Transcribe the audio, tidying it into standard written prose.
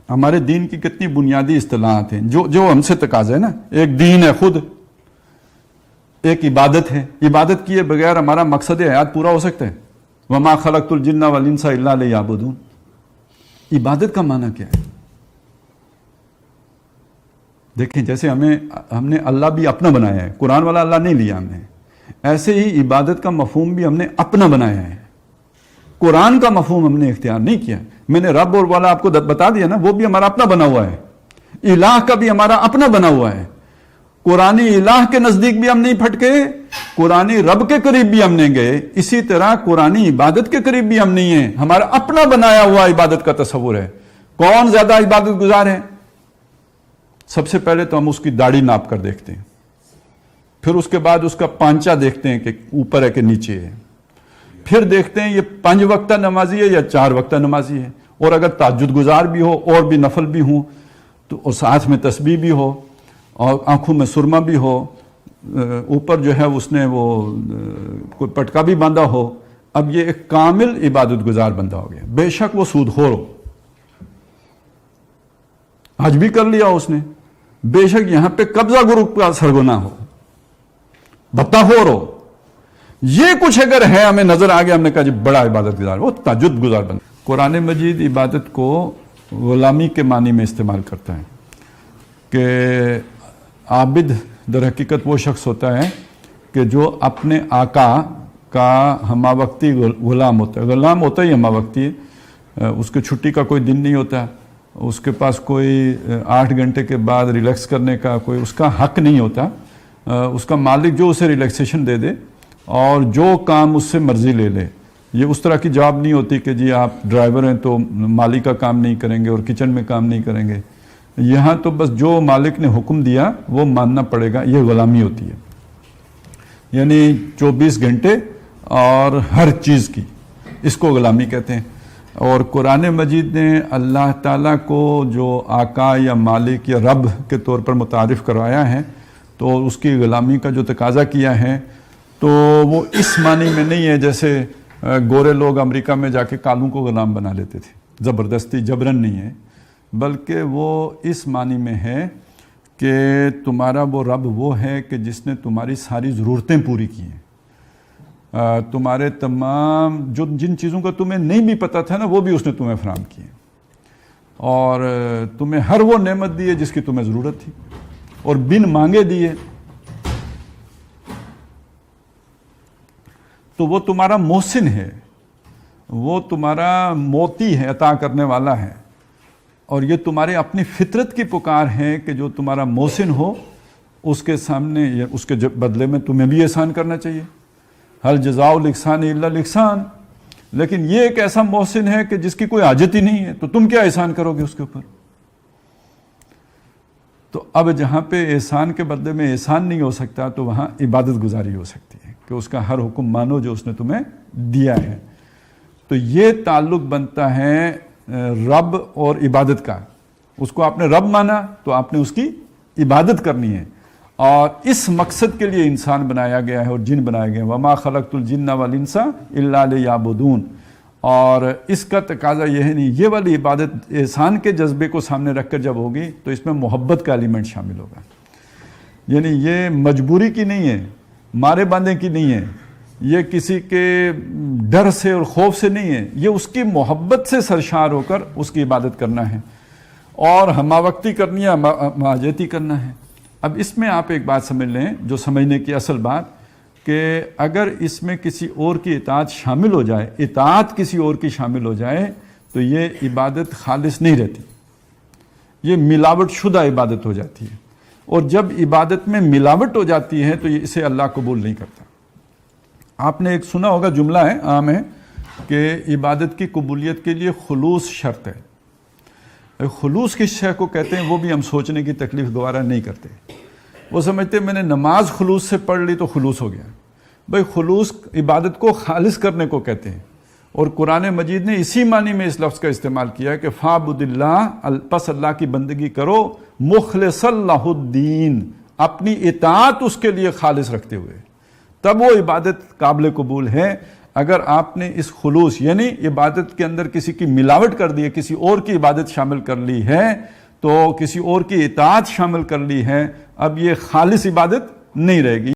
ہمارے دین کی کتنی بنیادی اصطلاحات ہیں جو ہم سے تقاضا ہے نا. ایک دین ہے خود، ایک عبادت ہے. عبادت کیے بغیر ہمارا مقصد حیات پورا ہو سکتا ہے؟ وما خلقت الجن والانس الا لیعبدون. عبادت کا معنی کیا ہے؟ دیکھیں، جیسے ہم نے اللہ بھی اپنا بنایا ہے، قرآن والا اللہ نہیں لیا ہم نے، ایسے ہی عبادت کا مفہوم بھی ہم نے اپنا بنایا ہے. قرآن کا مفہوم ہم نے اختیار نہیں کیا. میں نے رب اور والا آپ کو بتا دیا نا، وہ بھی ہمارا اپنا بنا ہوا ہے. الہ کا بھی ہمارا اپنا بنا ہوا ہے. قرآنی الہ کے نزدیک بھی ہم نہیں پھٹکے، قرآنی رب کے قریب بھی ہم نہیں گئے، اسی طرح قرآنی عبادت کے قریب بھی ہم نہیں ہیں. ہمارا اپنا بنایا ہوا عبادت کا تصور ہے. کون زیادہ عبادت گزار ہے؟ سب سے پہلے تو ہم اس کی داڑھی ناپ کر دیکھتے ہیں، پھر اس کے بعد اس کا پانچا دیکھتے ہیں کہ اوپر ہے کہ نیچے ہے، پھر دیکھتے ہیں یہ 5 وقتہ نمازی ہے یا 4 وقتہ نمازی ہے. اور اگر تہجد گزار بھی ہو اور بھی نفل بھی ہوں تو، اور ساتھ میں تسبیح بھی ہو اور آنکھوں میں سرما بھی ہو، اوپر جو ہے اس نے وہ کوئی پٹکا بھی باندھا ہو، اب یہ ایک کامل عبادت گزار بندہ ہو گیا. بے شک وہ سود خور ہو، حج بھی کر لیا اس نے، بے شک یہاں پہ قبضہ گروپ کا سرگنا ہو، بھتہ خور ہو، یہ کچھ اگر ہے ہمیں نظر آ گیا، ہم نے کہا جی بڑا عبادت گزار، وہ تہجد گزار بندہ. قرآن مجید عبادت کو غلامی کے معنی میں استعمال کرتا ہے کہ عابد در حقیقت وہ شخص ہوتا ہے کہ جو اپنے آقا کا ہمہ وقتی غلام ہوتا ہے. غلام ہوتا ہی ہمہ وقتی ہے، اس کے چھٹی کا کوئی دن نہیں ہوتا، اس کے پاس کوئی 8 گھنٹے کے بعد ریلیکس کرنے کا کوئی اس کا حق نہیں ہوتا. اس کا مالک جو اسے ریلیکسیشن دے دے اور جو کام اس سے مرضی لے لے. یہ اس طرح کی جاب نہیں ہوتی کہ جی آپ ڈرائیور ہیں تو مالی کا کام نہیں کریں گے اور کچن میں کام نہیں کریں گے. یہاں تو بس جو مالک نے حکم دیا وہ ماننا پڑے گا. یہ غلامی ہوتی ہے، یعنی 24 گھنٹے اور ہر چیز کی، اس کو غلامی کہتے ہیں. اور قرآن مجید نے اللہ تعالیٰ کو جو آقا یا مالک یا رب کے طور پر متعارف کروایا ہے تو اس کی غلامی کا جو تقاضا کیا ہے تو وہ اس معنی میں نہیں ہے جیسے گورے لوگ امریکہ میں جا کے کالوں کو غلام بنا لیتے تھے، زبردستی جبرن نہیں ہے، بلکہ وہ اس معنی میں ہے کہ تمہارا وہ رب وہ ہے کہ جس نے تمہاری ساری ضرورتیں پوری کی ہیں. تمہارے تمام جن چیزوں کا تمہیں نہیں بھی پتہ تھا نا وہ بھی اس نے تمہیں فراہم کی ہے، اور تمہیں ہر وہ نعمت دی ہے جس کی تمہیں ضرورت تھی اور بن مانگے دی ہے. تو وہ تمہارا محسن ہے، وہ تمہارا موتی ہے، عطا کرنے والا ہے. اور یہ تمہارے اپنی فطرت کی پکار ہے کہ جو تمہارا محسن ہو اس کے سامنے اس کے بدلے میں تمہیں بھی احسان کرنا چاہیے. حل جزاء الاحسان الا الاحسان. لیکن یہ ایک ایسا محسن ہے کہ جس کی کوئی حاجت ہی نہیں ہے تو تم کیا احسان کرو گے اس کے اوپر؟ تو اب جہاں پہ احسان کے بدلے میں احسان نہیں ہو سکتا تو وہاں عبادت گزاری ہو سکتی ہے کہ اس کا ہر حکم مانو جو اس نے تمہیں دیا ہے. تو یہ تعلق بنتا ہے رب اور عبادت کا. اس کو آپ نے رب مانا تو آپ نے اس کی عبادت کرنی ہے، اور اس مقصد کے لیے انسان بنایا گیا ہے اور جن بنائے گئے ہیں. وما خلقت الجن والانس الا لیعبدون. اور اس کا تقاضا یہ ہے نہیں، یہ والی عبادت احسان کے جذبے کو سامنے رکھ کر جب ہوگی تو اس میں محبت کا ایلیمنٹ شامل ہوگا. یعنی یہ مجبوری کی نہیں ہے، مارے باندھے کی نہیں ہے، یہ کسی کے ڈر سے اور خوف سے نہیں ہے، یہ اس کی محبت سے سرشار ہو کر اس کی عبادت کرنا ہے اور ہمہ وقتی کرنی ہے، ماجیتی کرنا ہے. اب اس میں آپ ایک بات سمجھ لیں جو سمجھنے کی اصل بات، کہ اگر اس میں کسی اور کی اطاعت شامل ہو جائے، اطاعت کسی اور کی شامل ہو جائے تو یہ عبادت خالص نہیں رہتی، یہ ملاوٹ شدہ عبادت ہو جاتی ہے. اور جب عبادت میں ملاوٹ ہو جاتی ہے تو یہ اسے اللہ قبول نہیں کرتا. آپ نے ایک سنا ہوگا، جملہ ہے، عام ہے، کہ عبادت کی قبولیت کے لیے خلوص شرط ہے. خلوص کس شے کو کہتے ہیں وہ بھی ہم سوچنے کی تکلیف گوارا نہیں کرتے. وہ سمجھتے میں نے نماز خلوص سے پڑھ لی تو خلوص ہو گیا. بھائی خلوص عبادت کو خالص کرنے کو کہتے ہیں، اور قرآن مجید نے اسی معنی میں اس لفظ کا استعمال کیا ہے کہ فَاعْبُدِ اللَّهَ، پس اللہ کی بندگی کرو، مخلص اللہ الدین، اپنی اطاعت اس کے لیے خالص رکھتے ہوئے، تب وہ عبادت قابل قبول ہے. اگر آپ نے اس خلوص یعنی عبادت کے اندر کسی کی ملاوٹ کر دی ہے، کسی اور کی عبادت شامل کر لی ہے، تو کسی اور کی اطاعت شامل کر لی ہے، اب یہ خالص عبادت نہیں رہے گی.